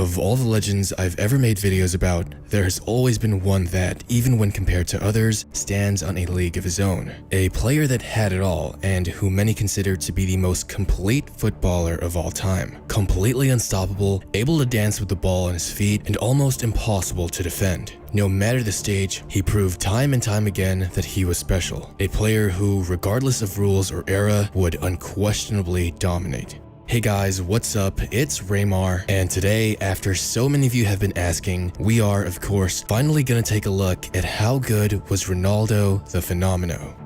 Of all the legends I've ever made videos about, there has always been one that, even when compared to others, stands on a league of his own. A player that had it all, and who many consider to be the most complete footballer of all time. Completely unstoppable, able to dance with the ball on his feet, and almost impossible to defend. No matter the stage, he proved time and time again that he was special. A player who, regardless of rules or era, would unquestionably dominate. Hey guys, what's up? It's Raymar, and today, after so many of you have been asking, we are, of course, finally gonna take a look at how good was Ronaldo the Fenômeno.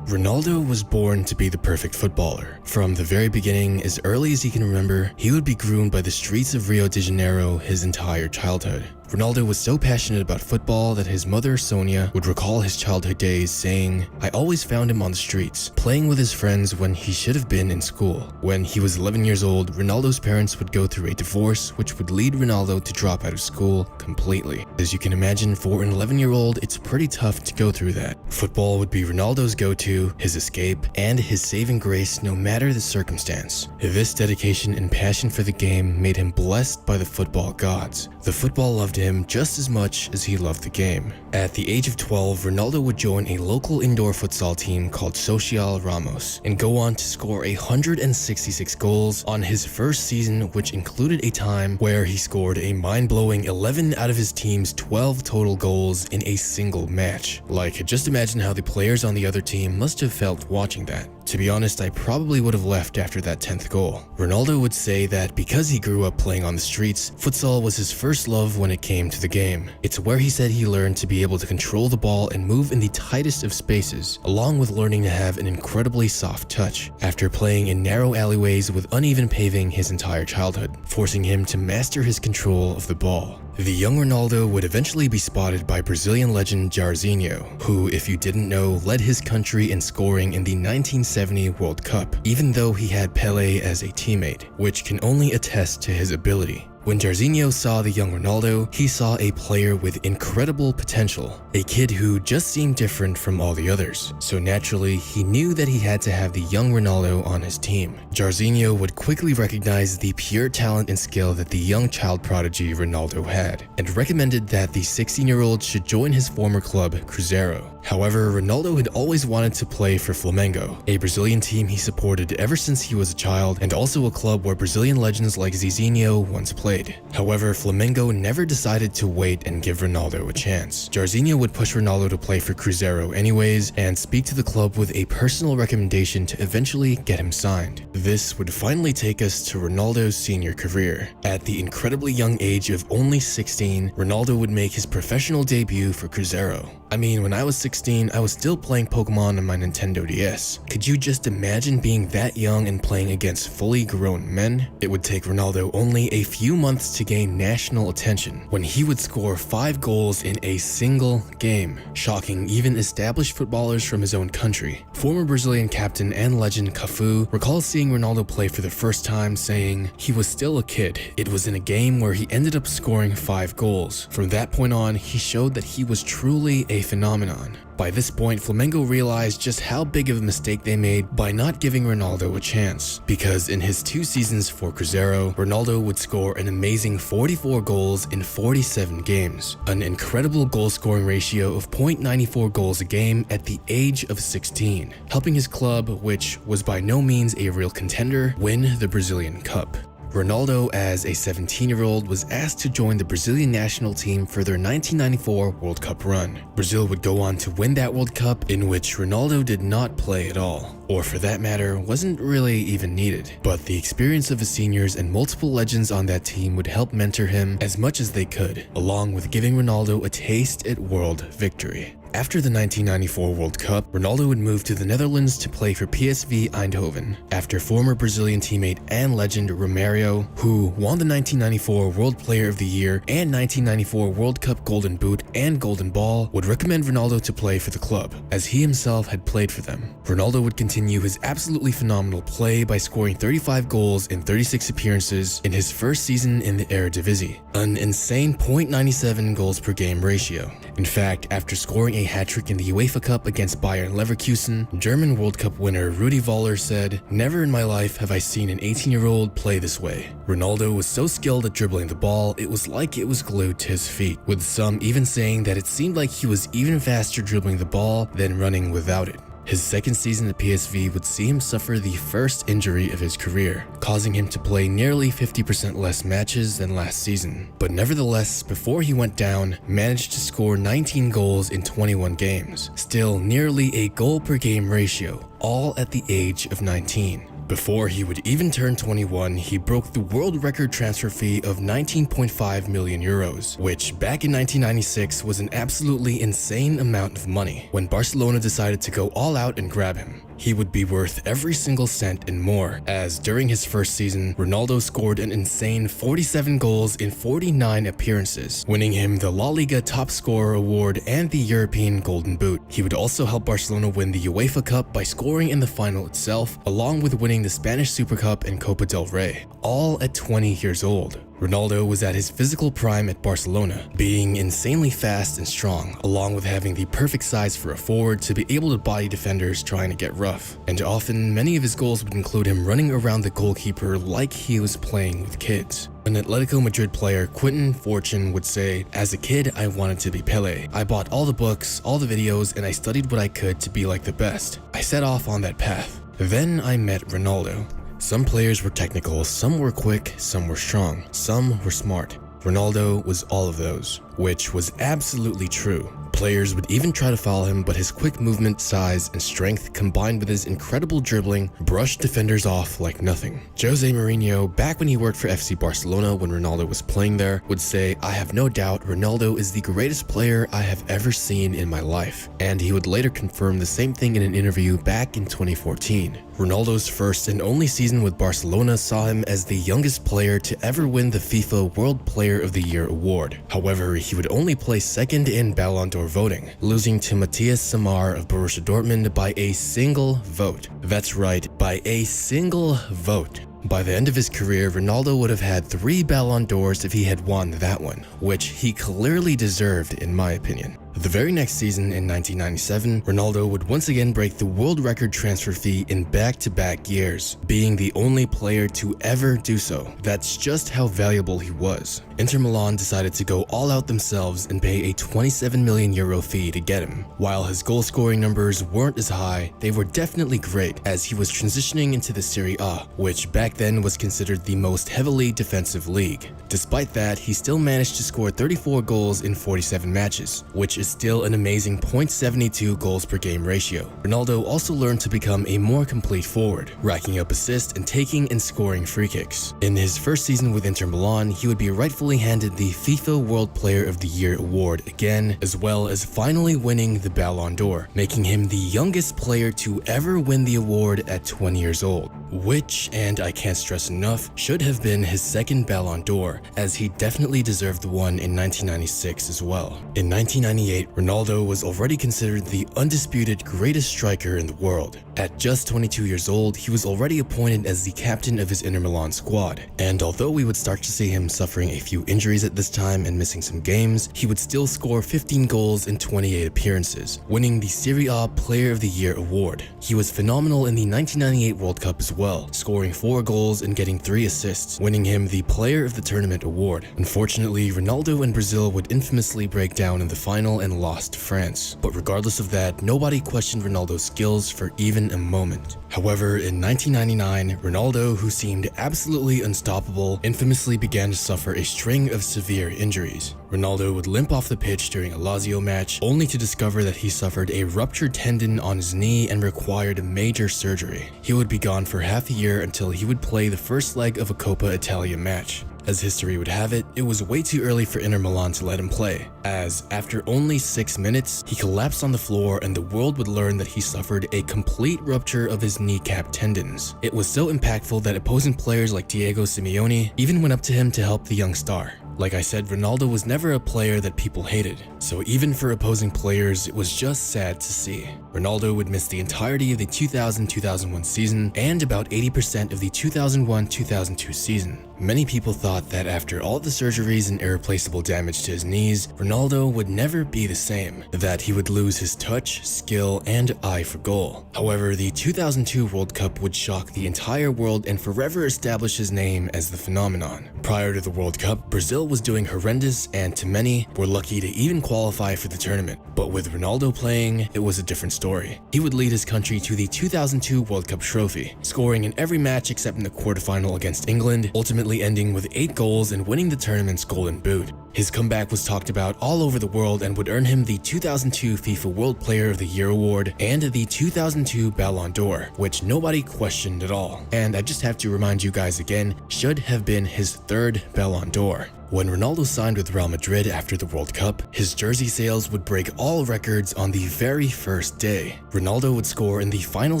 Ronaldo was born to be the perfect footballer. From the very beginning, as early as he can remember, he would be groomed by the streets of Rio de Janeiro his entire childhood. Ronaldo was so passionate about football that his mother, Sonia, would recall his childhood days saying, "I always found him on the streets, playing with his friends when he should have been in school." When he was 11 years old, Ronaldo's parents would go through a divorce, which would lead Ronaldo to drop out of school completely. As you can imagine, for an 11-year-old, it's pretty tough to go through that. Football would be Ronaldo's go-to, his escape, and his saving grace no matter the circumstance. This dedication and passion for the game made him blessed by the football gods. The football loved him just as much as he loved the game. At the age of 12, Ronaldo would join a local indoor futsal team called Social Ramos and go on to score 166 goals on his first season, which included a time where he scored a mind-blowing 11 out of his team's 12 total goals in a single match. Like, just imagine how the players on the other team must have felt watching that. To be honest, I probably would have left after that 10th goal. Ronaldo would say that because he grew up playing on the streets, futsal was his first love when it came to the game. It's where he said he learned to be able to control the ball and move in the tightest of spaces, along with learning to have an incredibly soft touch, after playing in narrow alleyways with uneven paving his entire childhood, forcing him to master his control of the ball. The young Ronaldo would eventually be spotted by Brazilian legend Jairzinho, who, if you didn't know, led his country in scoring in the 1970 World Cup, even though he had Pelé as a teammate, which can only attest to his ability. When Jairzinho saw the young Ronaldo, he saw a player with incredible potential, a kid who just seemed different from all the others. So naturally, he knew that he had to have the young Ronaldo on his team. Jairzinho would quickly recognize the pure talent and skill that the young child prodigy Ronaldo had, and recommended that the 16-year-old should join his former club, Cruzeiro. However, Ronaldo had always wanted to play for Flamengo, a Brazilian team he supported ever since he was a child, and also a club where Brazilian legends like Zizinho once played. However, Flamengo never decided to wait and give Ronaldo a chance. Jairzinho would push Ronaldo to play for Cruzeiro anyways, and speak to the club with a personal recommendation to eventually get him signed. This would finally take us to Ronaldo's senior career. At the incredibly young age of only 16, Ronaldo would make his professional debut for Cruzeiro. I mean, when I was 16, I was still playing Pokemon on my Nintendo DS. Could you just imagine being that young and playing against fully grown men? It would take Ronaldo only a few months to gain national attention, when he would score 5 goals in a single game, shocking even established footballers from his own country. Former Brazilian captain and legend Cafu recalls seeing Ronaldo play for the first time, saying, "He was still a kid. It was in a game where he ended up scoring 5 goals. From that point on, he showed that he was truly a phenomenon." By this point, Flamengo realized just how big of a mistake they made by not giving Ronaldo a chance, because in his 2 seasons for Cruzeiro, Ronaldo would score an amazing 44 goals in 47 games, an incredible goal-scoring ratio of 0.94 goals a game at the age of 16, helping his club, which was by no means a real contender, win the Brazilian Cup. Ronaldo, as a 17-year-old, was asked to join the Brazilian national team for their 1994 World Cup run. Brazil would go on to win that World Cup, in which Ronaldo did not play at all, or for that matter, wasn't really even needed. But the experience of his seniors and multiple legends on that team would help mentor him as much as they could, along with giving Ronaldo a taste at world victory. After the 1994 World Cup, Ronaldo would move to the Netherlands to play for PSV Eindhoven, after former Brazilian teammate and legend Romario, who won the 1994 World Player of the Year and 1994 World Cup Golden Boot and Golden Ball, would recommend Ronaldo to play for the club, as he himself had played for them. Ronaldo would continue continue his absolutely phenomenal play by scoring 35 goals in 36 appearances in his first season in the Eredivisie, an insane .97 goals per game ratio. In fact, after scoring a hat-trick in the UEFA Cup against Bayer Leverkusen, German World Cup winner Rudi Völler said, "Never in my life have I seen an 18-year-old play this way." Ronaldo was so skilled at dribbling the ball, it was like it was glued to his feet, with some even saying that it seemed like he was even faster dribbling the ball than running without it. His second season at PSV would see him suffer the first injury of his career, causing him to play nearly 50% less matches than last season. But nevertheless, before he went down, managed to score 19 goals in 21 games, still nearly a goal per game ratio, all at the age of 19. Before he would even turn 21, he broke the world record transfer fee of 19.5 million euros, which back in 1996 was an absolutely insane amount of money. When Barcelona decided to go all out and grab him, he would be worth every single cent and more, as during his first season, Ronaldo scored an insane 47 goals in 49 appearances, winning him the La Liga Top Scorer award and the European Golden Boot. He would also help Barcelona win the UEFA Cup by scoring in the final itself, along with winning the Spanish Super Cup and Copa del Rey, all at 20 years old. Ronaldo was at his physical prime at Barcelona, being insanely fast and strong, along with having the perfect size for a forward to be able to body defenders trying to get rough. And often, many of his goals would include him running around the goalkeeper like he was playing with kids. An Atletico Madrid player, Quinton Fortune, would say, "As a kid, I wanted to be Pelé. I bought all the books, all the videos, and I studied what I could to be like the best. I set off on that path. Then I met Ronaldo. Some players were technical, some were quick, some were strong, some were smart. Ronaldo was all of those, which was absolutely true. Players would even try to foul him, but his quick movement, size, and strength combined with his incredible dribbling brushed defenders off like nothing. Jose Mourinho, back when he worked for FC Barcelona when Ronaldo was playing there, would say, "I have no doubt Ronaldo is the greatest player I have ever seen in my life." And he would later confirm the same thing in an interview back in 2014. Ronaldo's first and only season with Barcelona saw him as the youngest player to ever win the FIFA World Player of the Year award. However, he would only place second in Ballon d'Or voting, losing to Matthias Samar of Borussia Dortmund by a single vote. That's right, by a single vote. By the end of his career, Ronaldo would have had 3 Ballon d'Ors if he had won that one, which he clearly deserved in my opinion. The very next season in 1997, Ronaldo would once again break the world record transfer fee in back-to-back years, being the only player to ever do so. That's just how valuable he was. Inter Milan decided to go all out themselves and pay a 27 million euro fee to get him. While his goal-scoring numbers weren't as high, they were definitely great as he was transitioning into the Serie A, which back then was considered the most heavily defensive league. Despite that, he still managed to score 34 goals in 47 matches, which is still an amazing .72 goals per game ratio. Ronaldo also learned to become a more complete forward, racking up assists and taking and scoring free kicks. In his first season with Inter Milan, he would be rightfully handed the FIFA World Player of the Year award again, as well as finally winning the Ballon d'Or, making him the youngest player to ever win the award at 20 years old. Which, and I can't stress enough, should have been his second Ballon d'Or, as he definitely deserved the one in 1996 as well. In 1998, Ronaldo was already considered the undisputed greatest striker in the world. At just 22 years old, he was already appointed as the captain of his Inter Milan squad, and although we would start to see him suffering a few injuries at this time and missing some games, he would still score 15 goals in 28 appearances, winning the Serie A Player of the Year award. He was phenomenal in the 1998 World Cup as well, scoring 4 goals and getting 3 assists, winning him the Player of the Tournament award. Unfortunately, Ronaldo and Brazil would infamously break down in the final and lost to France. But regardless of that, nobody questioned Ronaldo's skills for even a moment. However, in 1999, Ronaldo, who seemed absolutely unstoppable, infamously began to suffer a string of severe injuries. Ronaldo would limp off the pitch during a Lazio match, only to discover that he suffered a ruptured tendon on his knee and required major surgery. He would be gone for half a year until he would play the first leg of a Coppa Italia match. As history would have it, it was way too early for Inter Milan to let him play, as after only 6 minutes, he collapsed on the floor and the world would learn that he suffered a complete rupture of his kneecap tendons. It was so impactful that opposing players like Diego Simeone even went up to him to help the young star. Like I said, Ronaldo was never a player that people hated, so even for opposing players, it was just sad to see. Ronaldo would miss the entirety of the 2000-2001 season and about 80% of the 2001-2002 season. Many people thought that after all the surgeries and irreplaceable damage to his knees, Ronaldo would never be the same, that he would lose his touch, skill, and eye for goal. However, the 2002 World Cup would shock the entire world and forever establish his name as the phenomenon. Prior to the World Cup, Brazil was doing horrendous and to many were lucky to even qualify for the tournament. But with Ronaldo playing, it was a different story. He would lead his country to the 2002 World Cup trophy, scoring in every match except in the quarterfinal against England, ultimately ending with 8 goals and winning the tournament's Golden Boot. His comeback was talked about all over the world and would earn him the 2002 FIFA World Player of the Year award and the 2002 Ballon d'Or, which nobody questioned at all. And I just have to remind you guys again, should have been his 3rd Ballon d'Or. When Ronaldo signed with Real Madrid after the World Cup, his jersey sales would break all records on the very first day. Ronaldo would score in the final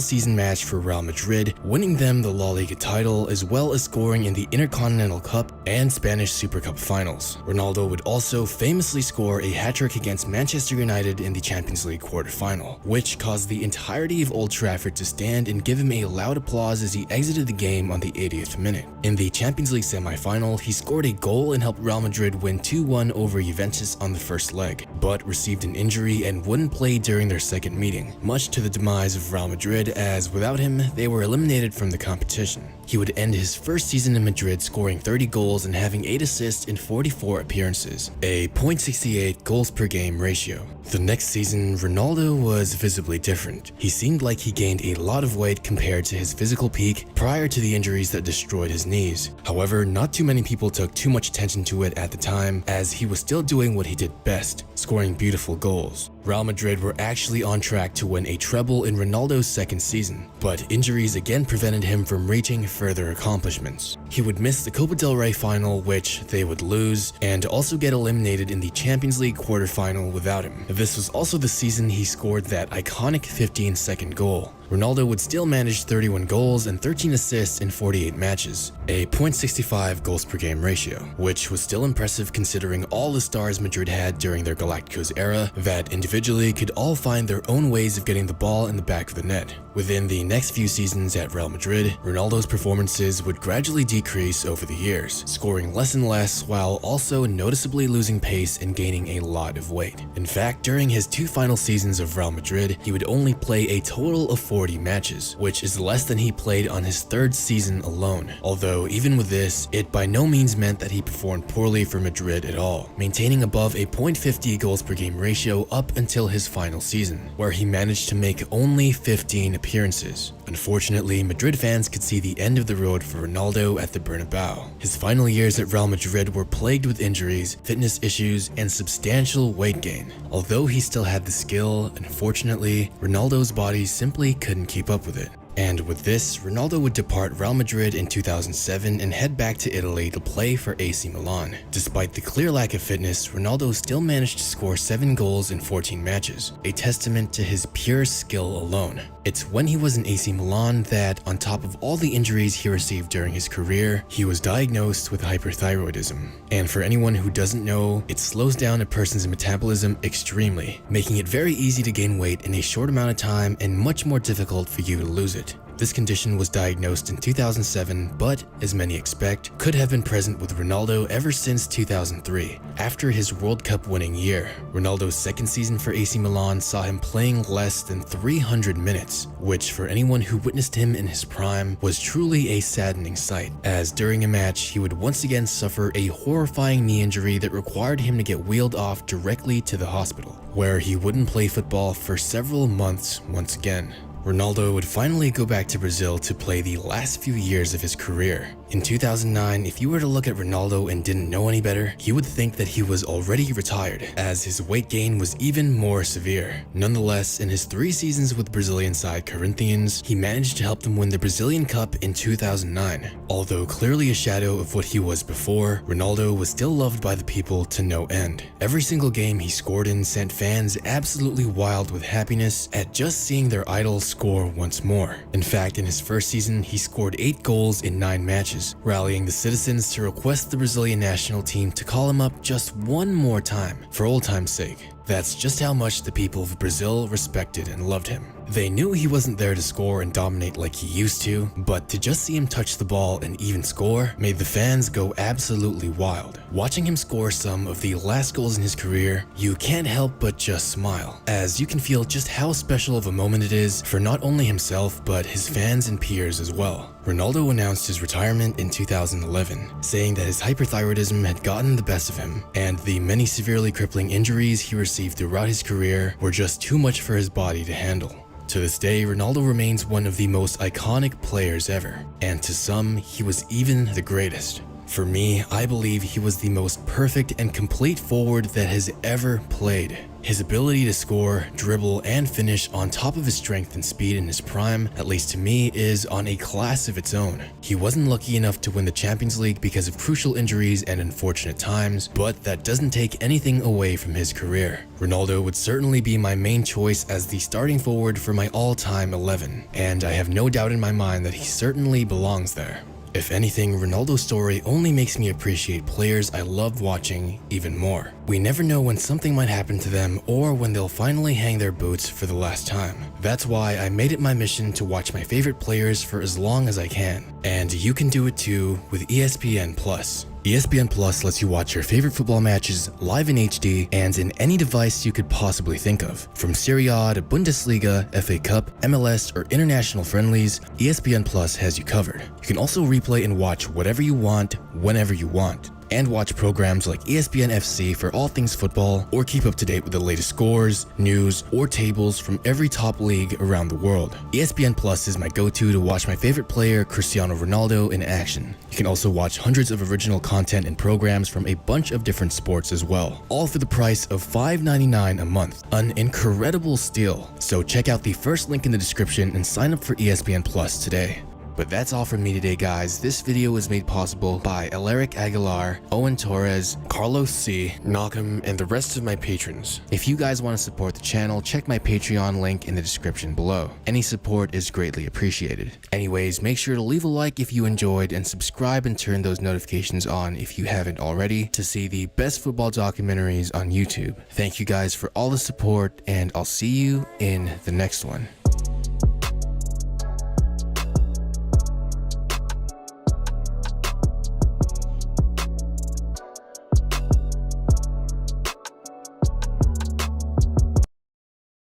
season match for Real Madrid, winning them the La Liga title as well as scoring in the Intercontinental Cup and Spanish Super Cup finals. Ronaldo would also famously score a hat-trick against Manchester United in the Champions League quarterfinal, which caused the entirety of Old Trafford to stand and give him a loud applause as he exited the game on the 80th minute. In the Champions League semi-final, he scored a goal and helped Real Madrid win 2-1 over Juventus on the first leg, but received an injury and wouldn't play during their second meeting, much to the demise of Real Madrid, as without him, they were eliminated from the competition. He would end his first season in Madrid scoring 30 goals and having 8 assists in 44 appearances, a .68 goals per game ratio. The next season, Ronaldo was visibly different. He seemed like he gained a lot of weight compared to his physical peak prior to the injuries that destroyed his knees. However, not too many people took too much attention to it at the time, as he was still doing what he did best, scoring beautiful goals. Real Madrid were actually on track to win a treble in Ronaldo's second season, but injuries again prevented him from reaching further accomplishments. He would miss the Copa del Rey final, which they would lose, and also get eliminated in the Champions League quarterfinal without him. This was also the season he scored that iconic 15-second goal. Ronaldo would still manage 31 goals and 13 assists in 48 matches, a .65 goals per game ratio, which was still impressive considering all the stars Madrid had during their Galacticos era that individually could all find their own ways of getting the ball in the back of the net. Within the next few seasons at Real Madrid, Ronaldo's performances would gradually decrease over the years, scoring less and less while also noticeably losing pace and gaining a lot of weight. In fact, during his 2 final seasons of Real Madrid, he would only play a total of 40 matches, which is less than he played on his 3rd season alone. Although even with this, it by no means meant that he performed poorly for Madrid at all, maintaining above a .50 goals per game ratio up until his final season, where he managed to make only 15 appearances. Unfortunately, Madrid fans could see the end of the road for Ronaldo at the Bernabeu. His final years at Real Madrid were plagued with injuries, fitness issues, and substantial weight gain. Although he still had the skill, unfortunately, Ronaldo's body simply couldn't keep up with it. And with this, Ronaldo would depart Real Madrid in 2007 and head back to Italy to play for AC Milan. Despite the clear lack of fitness, Ronaldo still managed to score 7 goals in 14 matches, a testament to his pure skill alone. It's when he was in AC Milan that, on top of all the injuries he received during his career, he was diagnosed with hyperthyroidism. And for anyone who doesn't know, it slows down a person's metabolism extremely, making it very easy to gain weight in a short amount of time and much more difficult for you to lose it. This condition was diagnosed in 2007, but, as many expect, could have been present with Ronaldo ever since 2003, after his World Cup winning year. Ronaldo's second season for AC Milan saw him playing less than 300 minutes, which for anyone who witnessed him in his prime was truly a saddening sight, as during a match he would once again suffer a horrifying knee injury that required him to get wheeled off directly to the hospital, where he wouldn't play football for several months once again. Ronaldo would finally go back to Brazil to play the last few years of his career. In 2009, if you were to look at Ronaldo and didn't know any better, you would think that he was already retired, as his weight gain was even more severe. Nonetheless, in his 3 seasons with Brazilian side Corinthians, he managed to help them win the Brazilian Cup in 2009. Although clearly a shadow of what he was before, Ronaldo was still loved by the people to no end. Every single game he scored in sent fans absolutely wild with happiness at just seeing their idol score once more. In fact, in his first season, he scored 8 goals in 9 matches, rallying the citizens to request the Brazilian national team to call him up just one more time, for old time's sake. That's just how much the people of Brazil respected and loved him. They knew he wasn't there to score and dominate like he used to, but to just see him touch the ball and even score made the fans go absolutely wild. Watching him score some of the last goals in his career, you can't help but just smile, as you can feel just how special of a moment it is for not only himself but his fans and peers as well. Ronaldo announced his retirement in 2011, saying that his hyperthyroidism had gotten the best of him, and the many severely crippling injuries he received throughout his career were just too much for his body to handle. To this day, Ronaldo remains one of the most iconic players ever, and to some, he was even the greatest. For me, I believe he was the most perfect and complete forward that has ever played. His ability to score, dribble, and finish on top of his strength and speed in his prime, at least to me, is on a class of its own. He wasn't lucky enough to win the Champions League because of crucial injuries and unfortunate times, but that doesn't take anything away from his career. Ronaldo would certainly be my main choice as the starting forward for my all-time 11, and I have no doubt in my mind that he certainly belongs there. If anything, Ronaldo's story only makes me appreciate players I loved watching even more. We never know when something might happen to them or when they'll finally hang their boots for the last time. That's why I made it my mission to watch my favorite players for as long as I can. And you can do it too with ESPN+. ESPN Plus lets you watch your favorite football matches live in HD and in any device you could possibly think of. From Serie A to Bundesliga, FA Cup, MLS, or international friendlies, ESPN Plus has you covered. You can also replay and watch whatever you want, whenever you want. And watch programs like ESPN FC for all things football, or keep up to date with the latest scores, news, or tables from every top league around the world. ESPN Plus is my go-to to watch my favorite player, Cristiano Ronaldo, in action. You can also watch hundreds of original content and programs from a bunch of different sports as well, all for the price of $5.99 a month. An incredible steal. So check out the first link in the description and sign up for ESPN Plus today. But that's all from me today, guys. This video was made possible by Alaric Aguilar, Owen Torres, Carlos C, Malcolm, and the rest of my patrons. If you guys want to support the channel, check my Patreon link in the description below. Any support is greatly appreciated. Anyways, make sure to leave a like if you enjoyed and subscribe and turn those notifications on if you haven't already to see the best football documentaries on YouTube. Thank you guys for all the support, and I'll see you in the next one.